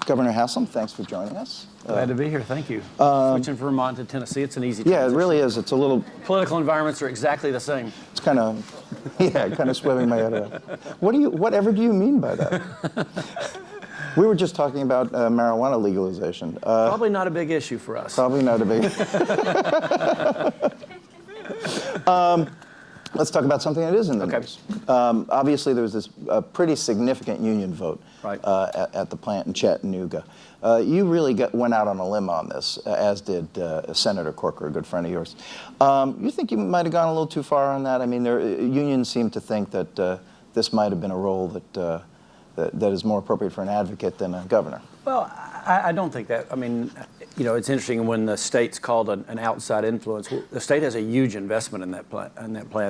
Governor Haslam, thanks for joining us. Glad to be here. Thank you. Switching from Vermont to Tennessee, it's an easy transition. Yeah, it really is. It's a little... Political environments are exactly the same. It's kind of, yeah, kind of swimming my head around. Whatever do you mean by that? We were just talking about marijuana legalization. Probably not a big issue for us. Probably not a big... Let's talk about something that is in the news. Obviously, there was this pretty significant union vote at the plant in Chattanooga. You really went out on a limb on this, as did Senator Corker, a good friend of yours. You think you might have gone a little too far on that? I mean, unions seem to think that this might have been a role that is more appropriate for an advocate than a governor. Well, I don't think that. I mean, you know, it's interesting when the state's called an outside influence. The state has a huge investment in that plant.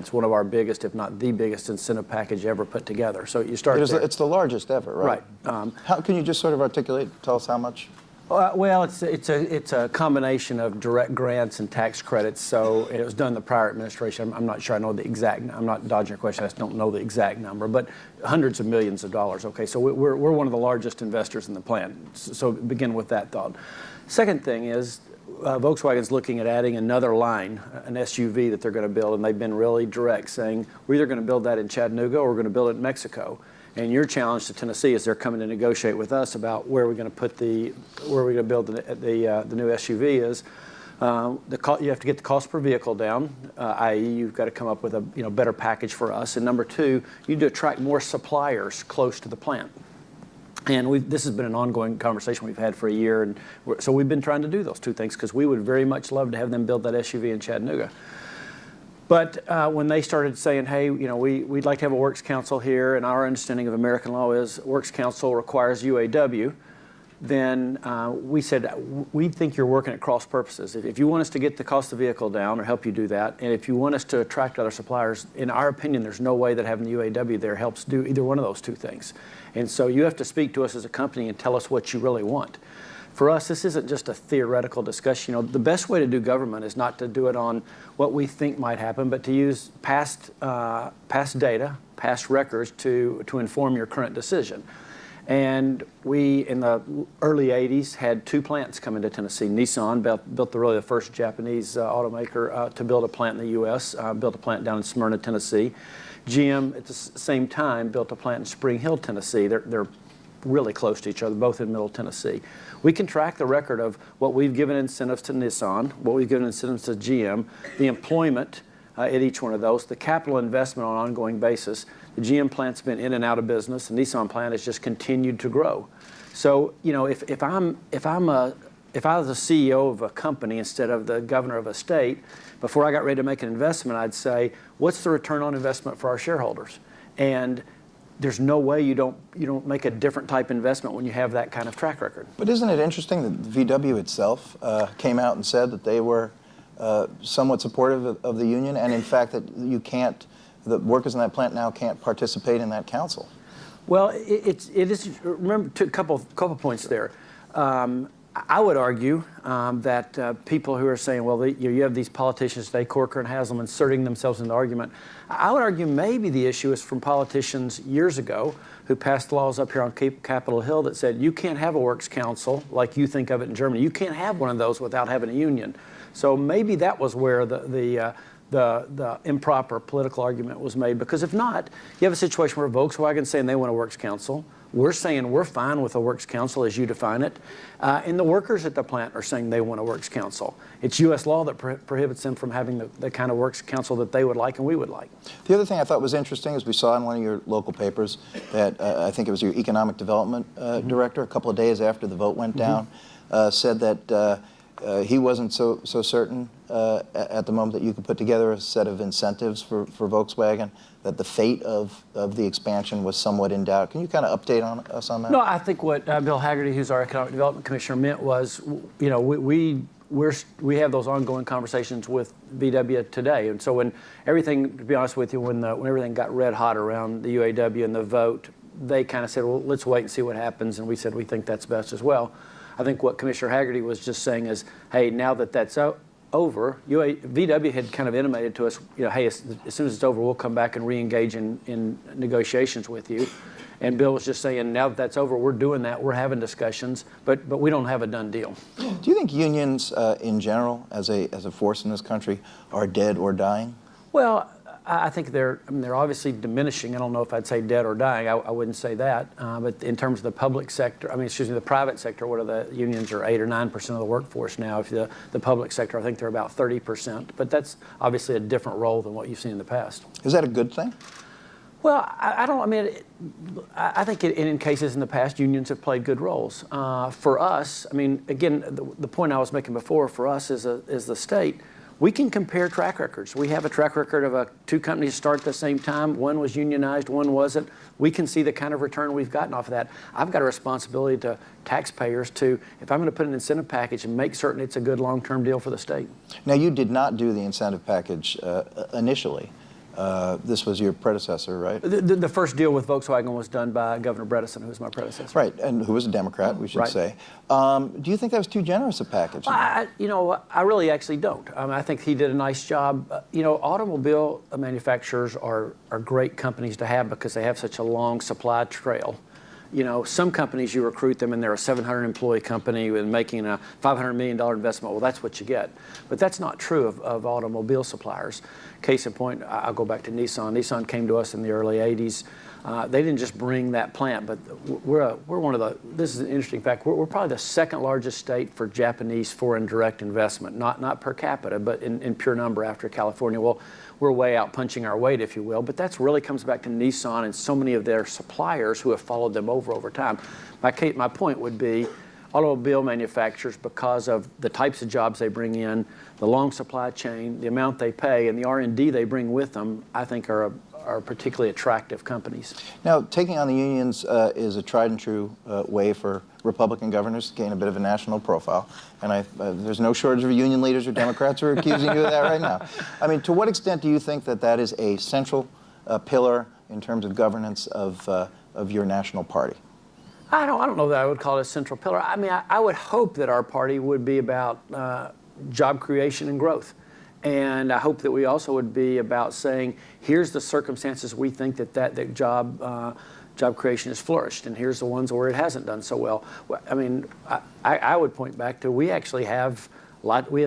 It's one of our biggest, if not the biggest, incentive package ever put together. So you start there. It's the largest ever, right? Right. How can you just sort of articulate? Tell us how much. Well, it's a combination of direct grants and tax credits. So it was done in the prior administration. I'm not sure I know the exact. I'm not dodging your question. I just don't know the exact number, but hundreds of millions of dollars. Okay, so we're one of the largest investors in the plant. So begin with that thought. Second thing is Volkswagen's looking at adding another line, an SUV that they're going to build, and they've been really direct, saying we're either going to build that in Chattanooga or we're going to build it in Mexico. And your challenge to Tennessee is they're coming to negotiate with us about where we're going to put where we're going to build the new SUV is. You have to get the cost per vehicle down, i.e. you've got to come up with a better package for us. And number two, you need to attract more suppliers close to the plant. And this has been an ongoing conversation we've had for a year, and so we've been trying to do those two things because we would very much love to have them build that SUV in Chattanooga. But when they started saying, hey, we'd like to have a works council here, and our understanding of American law is works council requires UAW, then we said, we think you're working at cross purposes. If you want us to get the cost of the vehicle down or help you do that, and if you want us to attract other suppliers, in our opinion, there's no way that having the UAW there helps do either one of those two things. And so you have to speak to us as a company and tell us what you really want. For us, this isn't just a theoretical discussion. The best way to do government is not to do it on what we think might happen, but to use past data, past records to inform your current decision. And we, in the early 80s, had two plants come into Tennessee. Nissan built the first Japanese automaker to build a plant in the U.S., built a plant down in Smyrna, Tennessee. GM, at the same time, built a plant in Spring Hill, Tennessee. They're really close to each other, both in Middle Tennessee. We can track the record of what we've given incentives to Nissan, what we've given incentives to GM, the employment at each one of those, the capital investment on an ongoing basis. The GM plant's been in and out of business. The Nissan plant has just continued to grow. So, if I was a CEO of a company instead of the governor of a state, before I got ready to make an investment, I'd say, what's the return on investment for our shareholders? And there's no way you don't make a different type investment when you have that kind of track record. But isn't it interesting that VW itself came out and said that they were somewhat supportive of the union, and in fact that the workers in that plant now can't participate in that council? Well, it is. Remember, a couple points there. I would argue that people who are saying, well, you have these politicians today, Corker and Haslam, inserting themselves in the argument. I would argue maybe the issue is from politicians years ago who passed laws up here on Capitol Hill that said you can't have a works council like you think of it in Germany. You can't have one of those without having a union. So maybe that was where the improper political argument was made, because if not, you have a situation where Volkswagen's saying they want a works council. We're saying we're fine with a works council as you define it. And the workers at the plant are saying they want a works council. It's U.S. law that prohibits them from having the kind of works council that they would like and we would like. The other thing I thought was interesting is we saw in one of your local papers that I think it was your economic development director, a couple of days after the vote went down, said that he wasn't so certain at the moment that you could put together a set of incentives for Volkswagen, that the fate of the expansion was somewhat in doubt. Can you kind of update us on that? No, I think what Bill Hagerty, who's our Economic Development Commissioner, meant was, we have those ongoing conversations with VW today. And so when everything, to be honest with you, when everything got red hot around the UAW and the vote, they kind of said, well, let's wait and see what happens. And we said, we think that's best as well. I think what Commissioner Hagerty was just saying is, hey, now that that's over, VW had kind of intimated to us, hey, as soon as it's over, we'll come back and re-engage in negotiations with you. And Bill was just saying, now that that's over, we're doing that. We're having discussions, but we don't have a done deal. Do you think unions in general, as a force in this country, are dead or dying? Well, I think they're obviously diminishing. I don't know if I'd say dead or dying. I wouldn't say that. But in terms of the public sector, the private sector, what are the unions are 8 or 9% of the workforce now. If the public sector, I think they're about 30%. But that's obviously a different role than what you've seen in the past. Is that a good thing? Well, I think in cases in the past, unions have played good roles. For us, again, the point I was making before, for us as the state, we can compare track records. We have a track record of two companies start at the same time. One was unionized, one wasn't. We can see the kind of return we've gotten off of that. I've got a responsibility to taxpayers to, if I'm going to put an incentive package and make certain it's a good long-term deal for the state. Now, you did not do the incentive package initially. This was your predecessor, right? The first deal with Volkswagen was done by Governor Bredesen, who was my predecessor. Right, and who was a Democrat, we should say. Do you think that was too generous a package? I really actually don't. I think he did a nice job. Automobile manufacturers are great companies to have because they have such a long supply trail. Some companies, you recruit them and they're a 700-employee company with making a $500 million investment. Well, that's what you get. But that's not true of automobile suppliers. Case in point, I'll go back to Nissan. Nissan came to us in the early 80s. They didn't just bring that plant, but we're one of the, this is an interesting fact, we're probably the second largest state for Japanese foreign direct investment, not per capita, but in pure number after California. Well, we're way out punching our weight, if you will, but that's really comes back to Nissan and so many of their suppliers who have followed them over time. My point would be automobile manufacturers, because of the types of jobs they bring in, the long supply chain, the amount they pay, and the R&D they bring with them, I think are particularly attractive companies. Now, taking on the unions is a tried and true way for Republican governors to gain a bit of a national profile. And there's no shortage of union leaders or Democrats who are accusing you of that right now. To what extent do you think that is a central pillar in terms of governance of your national party? I don't know that I would call it a central pillar. I would hope that our party would be about job creation and growth. And I hope that we also would be about saying, here's the circumstances we think that job creation has flourished, and here's the ones where it hasn't done so well. I would point back to, we actually have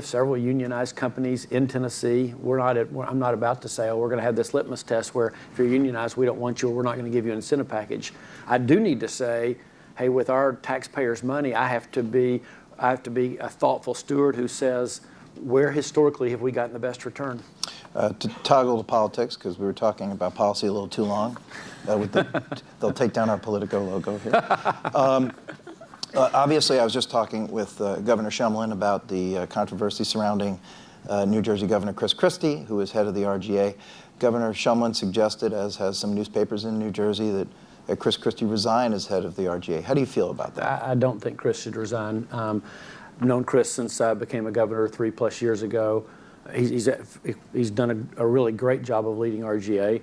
several unionized companies in Tennessee. I'm not about to say, oh, we're going to have this litmus test where if you're unionized, we don't want you, or we're not going to give you an incentive package. I do need to say, hey, with our taxpayers' money, I have to be a thoughtful steward who says, where historically have we gotten the best return? To toggle to politics, because we were talking about policy a little too long, they'll take down our Politico logo here. Obviously, I was just talking with Governor Shumlin about the controversy surrounding New Jersey Governor Chris Christie, who is head of the RGA. Governor Shumlin suggested, as has some newspapers in New Jersey, that Chris Christie resign as head of the RGA. How do you feel about that? I don't think Chris should resign. I've known Chris since I became a governor 3+ years ago. He's done a really great job of leading RGA.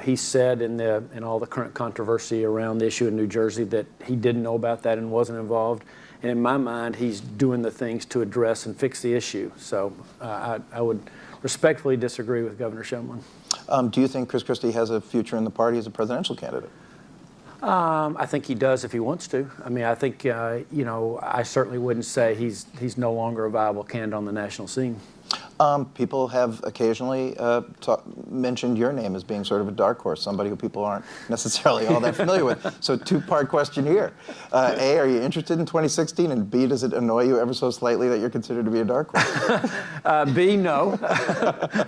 He said in all the current controversy around the issue in New Jersey that he didn't know about that and wasn't involved. And in my mind, he's doing the things to address and fix the issue. So I would respectfully disagree with Governor Shumlin. Do you think Chris Christie has a future in the party as a presidential candidate? I think he does if he wants to. I think, I certainly wouldn't say he's no longer a viable candidate on the national scene. People have occasionally mentioned your name as being sort of a dark horse, somebody who people aren't necessarily all that familiar with. So two-part question here. A, are you interested in 2016? And B, does it annoy you ever so slightly that you're considered to be a dark horse? B, no.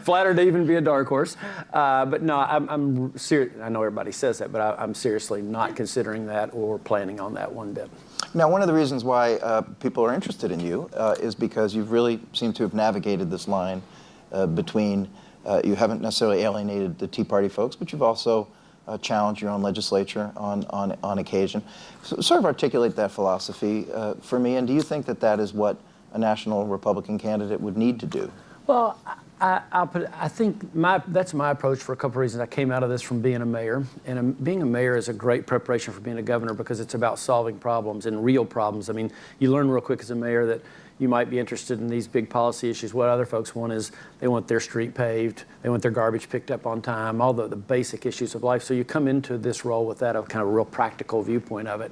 Flattered to even be a dark horse. But no, I'm serious. I know everybody says that, but I'm seriously not considering that or planning on that one bit. Now, one of the reasons why people are interested in you is because you've really seemed to have navigated this line between, you haven't necessarily alienated the Tea Party folks, but you've also challenged your own legislature on occasion. So, sort of articulate that philosophy for me, and do you think that is what a national Republican candidate would need to do? Well, I think that's my approach for a couple of reasons. I came out of this from being a mayor, and being a mayor is a great preparation for being a governor because it's about solving problems and real problems. I mean, you learn real quick as a mayor that you might be interested in these big policy issues. What other folks want is they want their street paved, they want their garbage picked up on time, all the basic issues of life. So you come into this role with that, a kind of a real practical viewpoint of it.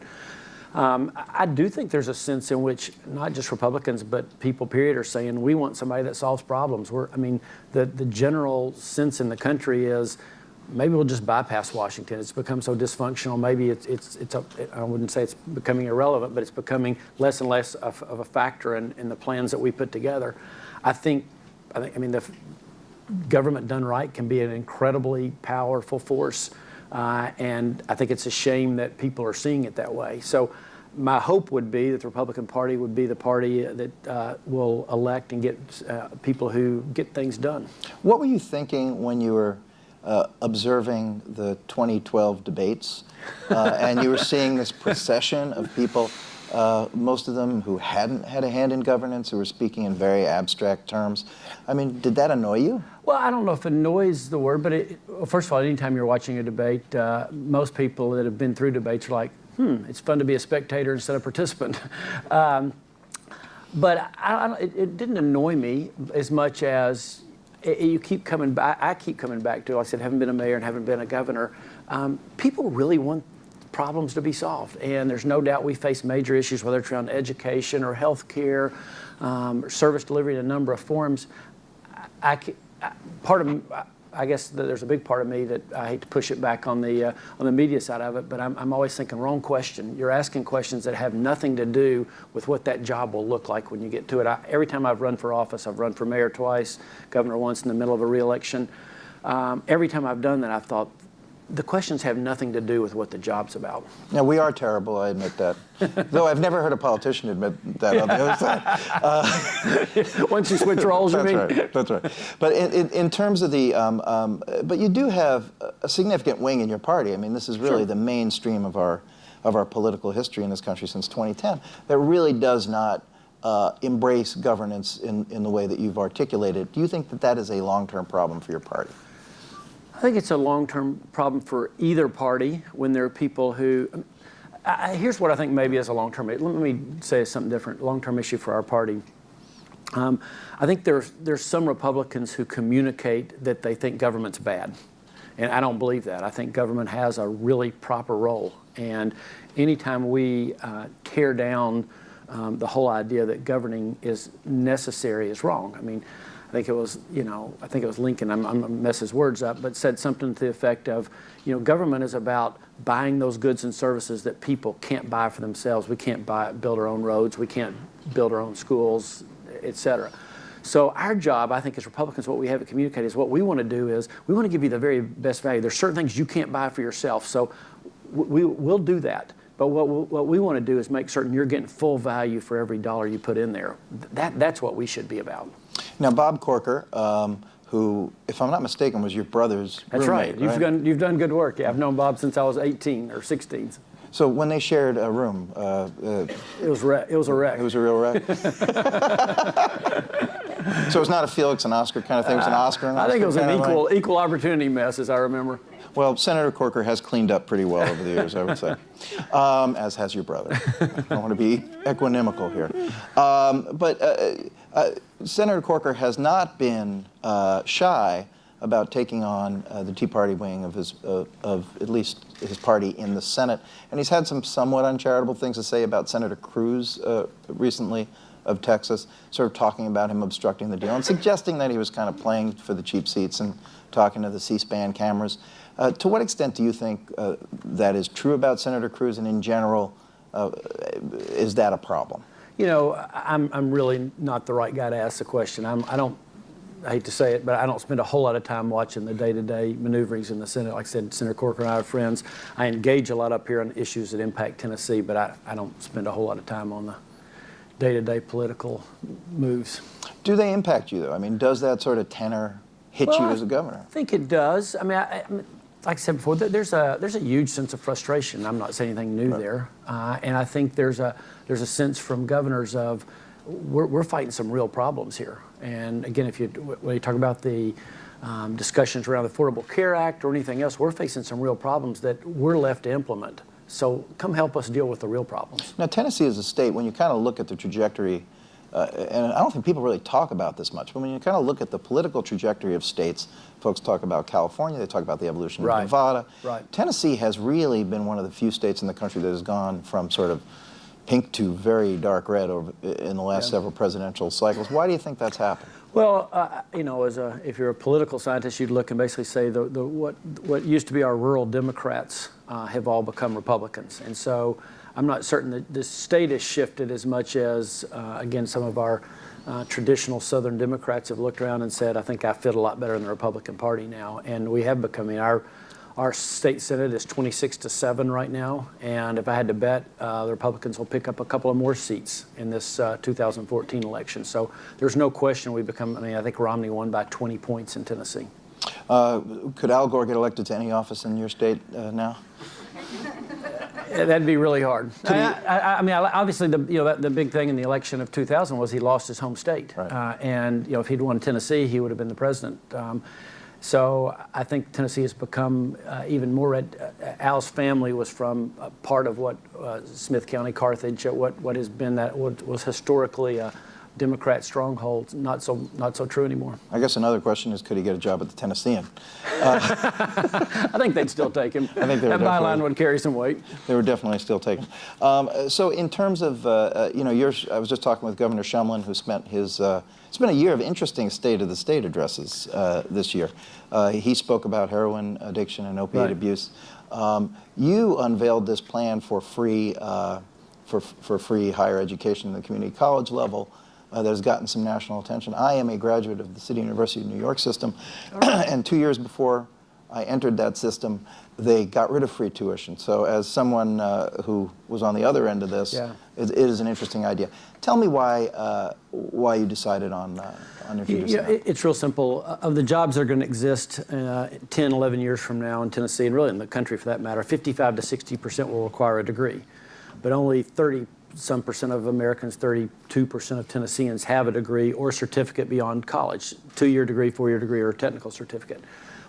I do think there's a sense in which not just Republicans, but people, period, are saying we want somebody that solves problems. The general sense in the country is maybe we'll just bypass Washington. It's become so dysfunctional. Maybe I wouldn't say it's becoming irrelevant, but it's becoming less and less of a factor in the plans that we put together. I mean, the government done right can be an incredibly powerful force. And I think it's a shame that people are seeing it that way. So my hope would be that the Republican Party would be the party that will elect and get people who get things done. What were you thinking when you were observing the 2012 debates and you were seeing this procession of people, most of them who hadn't had a hand in governance, who were speaking in very abstract terms? I mean, did that annoy you? Well, I don't know if annoy is the word, but first of all, anytime you're watching a debate, most people that have been through debates are like, it's fun to be a spectator instead of participant. But it didn't annoy me as much as you keep coming back. I keep coming back to, like I said, haven't been a mayor and haven't been a governor. People really want problems to be solved, and there's no doubt we face major issues, whether it's around education or health care, service delivery in a number of forms. I guess that there's a big part of me that I hate to push it back on the media side of it, but I'm always thinking, wrong question. You're asking questions that have nothing to do with what that job will look like when you get to it. Every time I've run for office, I've run for mayor twice, governor once in the middle of a re-election. Every time I've done that, I've thought, the questions have nothing to do with what the job's about. Now, we are terrible, I admit that. Though I've never heard a politician admit that on the other side. Once you switch roles, you mean? That's right. But in terms of the, but you do have a significant wing in your party. I mean, this is really the mainstream of our political history in this country since 2010 that really does not embrace governance in the way that you've articulated. Do you think that that is a long-term problem for your party? I think it's a long-term problem for either party when there are people who, here's what I think maybe is a long-term, let me say something different, long-term issue for our party. I think there's some Republicans who communicate that they think government's bad. And I don't believe that. I think government has a really proper role. And anytime we tear down the whole idea that governing is necessary is wrong. I mean, I think it was Lincoln, I'm going to mess his words up, but said something to the effect of, government is about buying those goods and services that people can't buy for themselves. We can't build our own roads, we can't build our own schools, et cetera. So our job, I think, as Republicans, what we have to communicate is what we want to do is we want to give you the very best value. There's certain things you can't buy for yourself, so we'll do that. But what we want to do is make certain you're getting full value for every dollar you put in there. That's what we should be about. Now, Bob Corker, who, if I'm not mistaken, was your brother's roommate, That's right. You've done good work. Yeah, I've known Bob since I was 18 or 16. So when they shared a room, it was a wreck. It was a real wreck. So it's not a Felix and Oscar kind of thing. It was an Oscar and Oscar. I think it was an equal opportunity mess, as I remember. Well, Senator Corker has cleaned up pretty well over the years, I would say, as has your brother. I don't want to be equanimical here. But Senator Corker has not been shy about taking on the Tea Party wing of at least his party in the Senate. And he's had some somewhat uncharitable things to say about Senator Cruz recently of Texas, sort of talking about him obstructing the deal and suggesting that he was kind of playing for the cheap seats and talking to the C-SPAN cameras. To what extent do you think that is true about Senator Cruz, and in general, is that a problem? I'm really not the right guy to ask the question. I hate to say it, but I don't spend a whole lot of time watching the day-to-day maneuverings in the Senate. Like I said, Senator Corker and I are friends. I engage a lot up here on issues that impact Tennessee, but I don't spend a whole lot of time on the day-to-day political moves. Do they impact you, though? I mean, does that sort of tenor hit you as a governor? I think it does. I mean, like I said before, there's a huge sense of frustration. I'm not saying anything new there, and I think there's a sense from governors of we're fighting some real problems here. And again, when you talk about the discussions around the Affordable Care Act or anything else, we're facing some real problems that we're left to implement. So come help us deal with the real problems. Now, Tennessee is a state, when you kind of look at the trajectory, and I don't think people really talk about this much, but when you kind of look at the political trajectory of states, folks talk about California, they talk about the evolution of Nevada. Right. Tennessee has really been one of the few states in the country that has gone from sort of pink to very dark red in the last several presidential cycles. Why do you think that's happened? Well, you know, if you're a political scientist, you'd look and basically say what used to be our rural Democrats have all become Republicans. And so I'm not certain that the state has shifted as much as, again, some of our traditional Southern Democrats have looked around and said, I think I fit a lot better in the Republican Party now. And we have become, I mean, our state Senate is 26-7 right now, and if I had to bet, the Republicans will pick up a couple of more seats in this 2014 election. So there's no question we become, I mean, I think Romney won by 20 points in Tennessee. Could Al Gore get elected to any office in your state now? That'd be really hard. I mean, obviously, the big thing in the election of 2000 was he lost his home state, right. And if he'd won Tennessee, he would have been the president. So I think Tennessee has become even more red. Al's family was from part of what Smith County, Carthage, what has been what was historically a Democrat stronghold. Not so true anymore. I guess another question is, could he get a job at the Tennessean? I think they'd still take him. I think that byline would carry some weight. They were definitely still taking him. So in terms of, you know, I was just talking with Governor Shumlin, who spent his. It's been a year of interesting State of the State addresses this year. He spoke about heroin addiction and opiate abuse. You unveiled this plan for free free higher education at the community college level that has gotten some national attention. I am a graduate of the City University of New York system, and 2 years before I entered that system, they got rid of free tuition. So as someone who was on the other end of this, it is an interesting idea. Tell me why you decided on introducing that. It's real simple. Of the jobs that are going to exist 10, 11 years from now in Tennessee, and really in the country for that matter, 55 to 60% will require a degree. But only 30-some% of Americans, 32% of Tennesseans have a degree or certificate beyond college, 2-year degree, 4-year degree, or a technical certificate.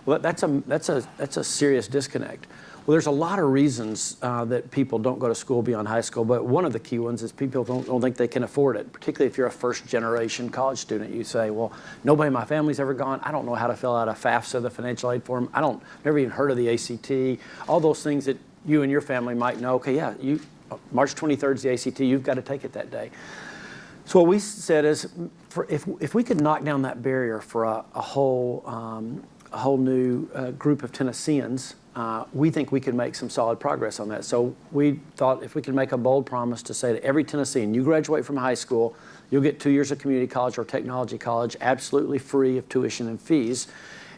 Well, that's a serious disconnect. Well, there's a lot of reasons that people don't go to school beyond high school, but one of the key ones is people don't think they can afford it, particularly if you're a first-generation college student. You say, well, nobody in my family's ever gone. I don't know how to fill out a FAFSA, the financial aid form. Never even heard of the ACT. All those things that you and your family might know. Okay, yeah, March 23rd is the ACT. You've got to take it that day. So what we said is, if we could knock down that barrier for a whole new group of Tennesseans, we think we could make some solid progress on that. So we thought if we could make a bold promise to say to every Tennessean, you graduate from high school, you'll get 2 years of community college or technology college, absolutely free of tuition and fees.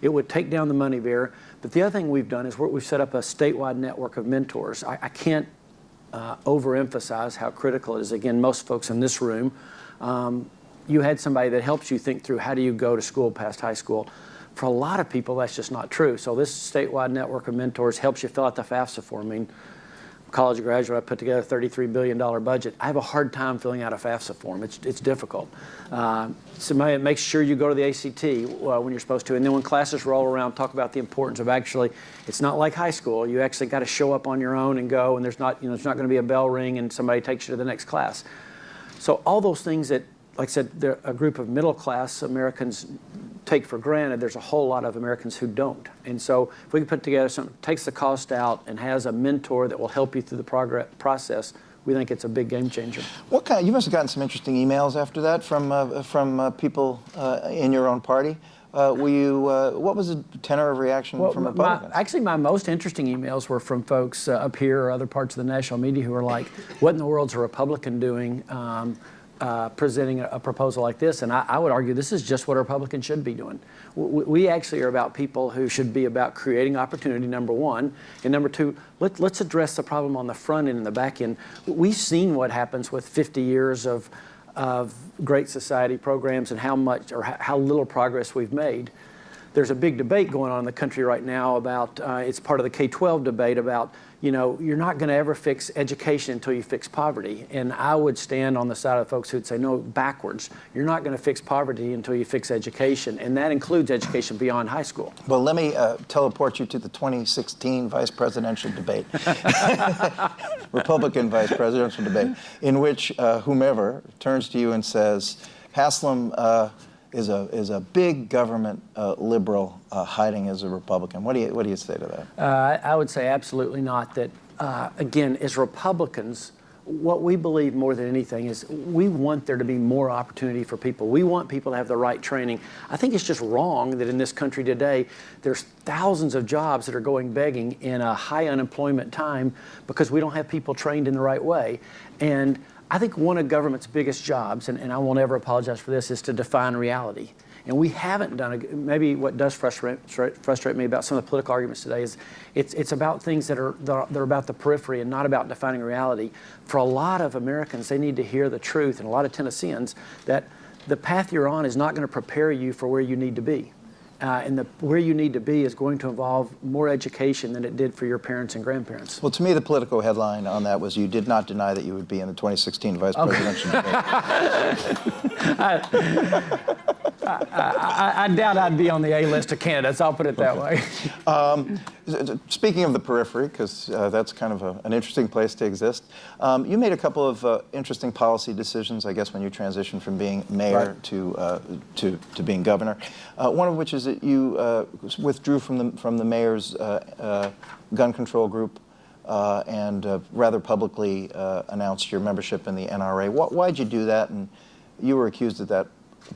It would take down the money barrier. But the other thing we've done is we've set up a statewide network of mentors. I can't overemphasize how critical it is. Again, most folks in this room, you had somebody that helps you think through how do you go to school past high school. For a lot of people, that's just not true. So this statewide network of mentors helps you fill out the FAFSA form. I mean, college graduate, I put together a $33 billion budget. I have a hard time filling out a FAFSA form. It's difficult. So make sure you go to the ACT when you're supposed to. And then when classes roll around, talk about the importance of actually, it's not like high school. You actually got to show up on your own and go, and there's not going to be a bell ring and somebody takes you to the next class. So all those things that, like I said, a group of middle-class Americans take for granted, there's a whole lot of Americans who don't. And so if we can put together something that takes the cost out and has a mentor that will help you through the process, we think it's a big game changer. You must have gotten some interesting emails after that from people in your own party. What was the tenor of reaction from Republicans? Actually, my most interesting emails were from folks up here or other parts of the national media who were like, what in the world's a Republican doing presenting a proposal like this? And I would argue this is just what a Republican should be doing. We actually are about people who should be about creating opportunity, number one. And number two, let's address the problem on the front end and the back end. We've seen what happens with 50 years of Great Society programs and how much or how little progress we've made. There's a big debate going on in the country right now about, it's part of the K-12 debate about, you know, you're not going to ever fix education until you fix poverty. And I would stand on the side of the folks who'd say, no, backwards. You're not going to fix poverty until you fix education, and that includes education beyond high school. Well, let me teleport you to the 2016 vice presidential debate, Republican vice presidential debate, in which whomever turns to you and says, Haslam is a big government liberal hiding as a Republican. What do you say to that? I would say absolutely not. That again, as Republicans, what we believe more than anything is we want there to be more opportunity for people. We want people to have the right training. I think it's just wrong that in this country today, there's thousands of jobs that are going begging in a high unemployment time because we don't have people trained in the right way. And I think one of government's biggest jobs, and I won't ever apologize for this, is to define reality. And we haven't done it. Maybe what does frustrate me about some of the political arguments today is it's about things that are about the periphery and not about defining reality. For a lot of Americans, they need to hear the truth, and a lot of Tennesseans, that the path you're on is not going to prepare you for where you need to be. And where you need to be is going to involve more education than it did for your parents and grandparents. Well, to me, the Politico headline on that was you did not deny that you would be in the 2016 vice presidential debate. I doubt I'd be on the A list of candidates, I'll put it that way. Speaking of the periphery, because that's kind of an interesting place to exist, you made a couple of interesting policy decisions, I guess, when you transitioned from being mayor to being governor. One of which is that you withdrew from the mayor's gun control group and rather publicly announced your membership in the NRA. Why'd you do that? And you were accused at that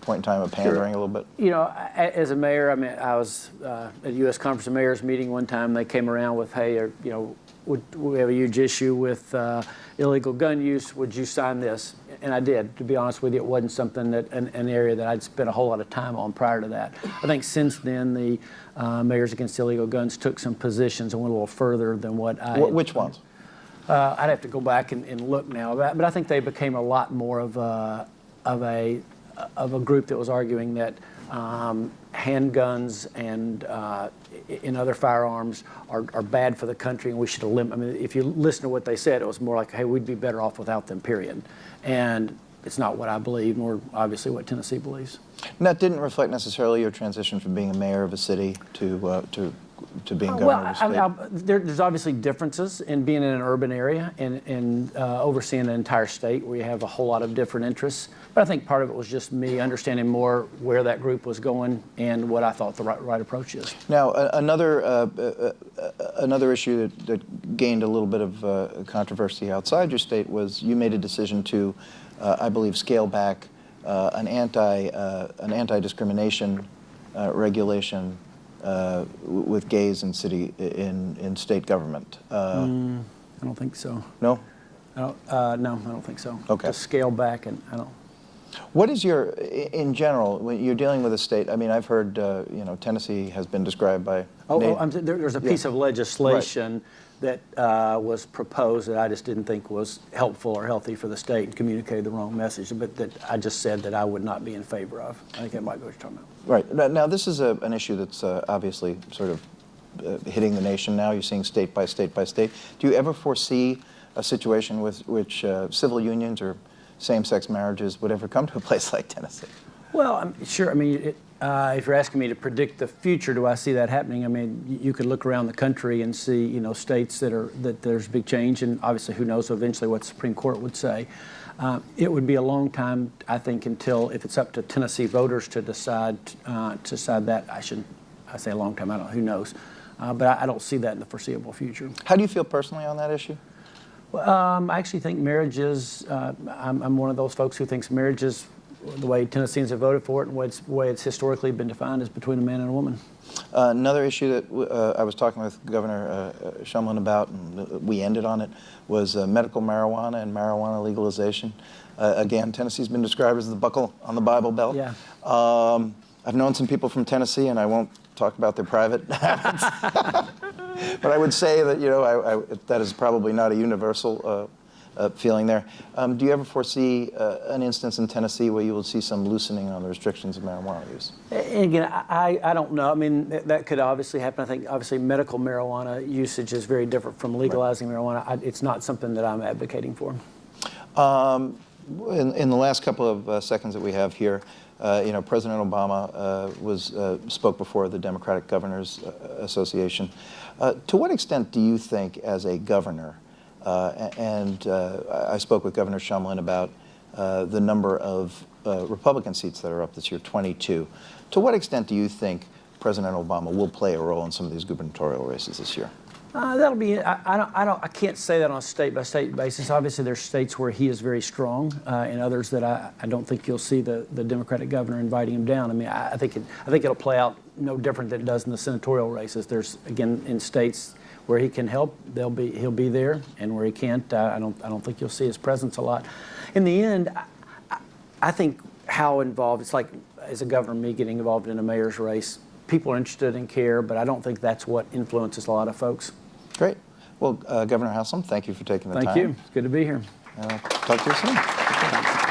point in time of pandering a little bit? You know, as a mayor, I mean, I was at a U.S. Conference of Mayors meeting one time. They came around with, hey, you know, we have a huge issue with illegal gun use. Would you sign this? And I did. To be honest with you, it wasn't something that an area that I'd spent a whole lot of time on prior to that. I think since then, the Mayors Against Illegal Guns took some positions and went a little further than what I had. Which ones? I'd have to go back and look now. But I think they became a lot more of a group that was arguing that handguns and in other firearms are bad for the country and we should eliminate. I mean, if you listen to what they said, it was more like, hey, we'd be better off without them, period. And it's not what I believe, nor obviously what Tennessee believes. And that didn't reflect necessarily your transition from being a mayor of a city to being governor of a state? There's obviously differences in being in an urban area and overseeing an entire state where you have a whole lot of different interests. But I think part of it was just me understanding more where that group was going and what I thought the right approach is. Now, another issue that gained a little bit of controversy outside your state was you made a decision to, I believe, scale back an anti-discrimination regulation with gays in state government. I don't think so. No? No, I don't think so. Okay. To scale back, and I don't. What is your, in general, when you're dealing with a state? I mean, I've heard, you know, Tennessee has been described by. There's a piece of legislation that was proposed that I just didn't think was helpful or healthy for the state and communicated the wrong message, but that I just said that I would not be in favor of. I think that might be what you're talking about. Right. Now, this is an issue that's obviously sort of hitting the nation now. You're seeing state by state by state. Do you ever foresee a situation with which civil unions or same-sex marriages would ever come to a place like Tennessee? Well, I'm sure. I mean, if you're asking me to predict the future, do I see that happening? I mean, you could look around the country and see, you know, states that there's big change, and obviously, who knows eventually what the Supreme Court would say. It would be a long time, I think, until if it's up to Tennessee voters to decide that. I say a long time. I don't know. Who knows? But I don't see that in the foreseeable future. How do you feel personally on that issue? Well, I actually think marriage is. I'm one of those folks who thinks marriage is the way Tennesseans have voted for it and the way it's historically been defined is between a man and a woman. Another issue that I was talking with Governor Shumlin about, and we ended on it, was medical marijuana and marijuana legalization. Again, Tennessee's been described as the buckle on the Bible Belt. Yeah. I've known some people from Tennessee, and I won't talk about their private habits. But I would say that, you know, that is probably not a universal feeling there. Do you ever foresee an instance in Tennessee where you will see some loosening on the restrictions of marijuana use? And again, I don't know. I mean, that could obviously happen. I think obviously medical marijuana usage is very different from legalizing marijuana. It's not something that I'm advocating for. In the last couple of seconds that we have here, you know, President Obama spoke before the Democratic Governors Association. To what extent do you think, as a governor, I spoke with Governor Shumlin about the number of Republican seats that are up this year, 22. To what extent do you think President Obama will play a role in some of these gubernatorial races this year? That'll be. I can't say that on a state-by-state basis. Obviously, there's states where he is very strong, and others that I don't think you'll see the Democratic governor inviting him down. I mean, I think it'll play out no different than it does in the senatorial races. There's, again, in states where he can help, he'll be there, and where he can't, I don't think you'll see his presence a lot. In the end, I think how involved, it's like as a governor, me getting involved in a mayor's race. People are interested and care, but I don't think that's what influences a lot of folks. Great. Well, Governor Haslam, thank you for taking the time. Thank you. It's good to be here. Talk to you soon.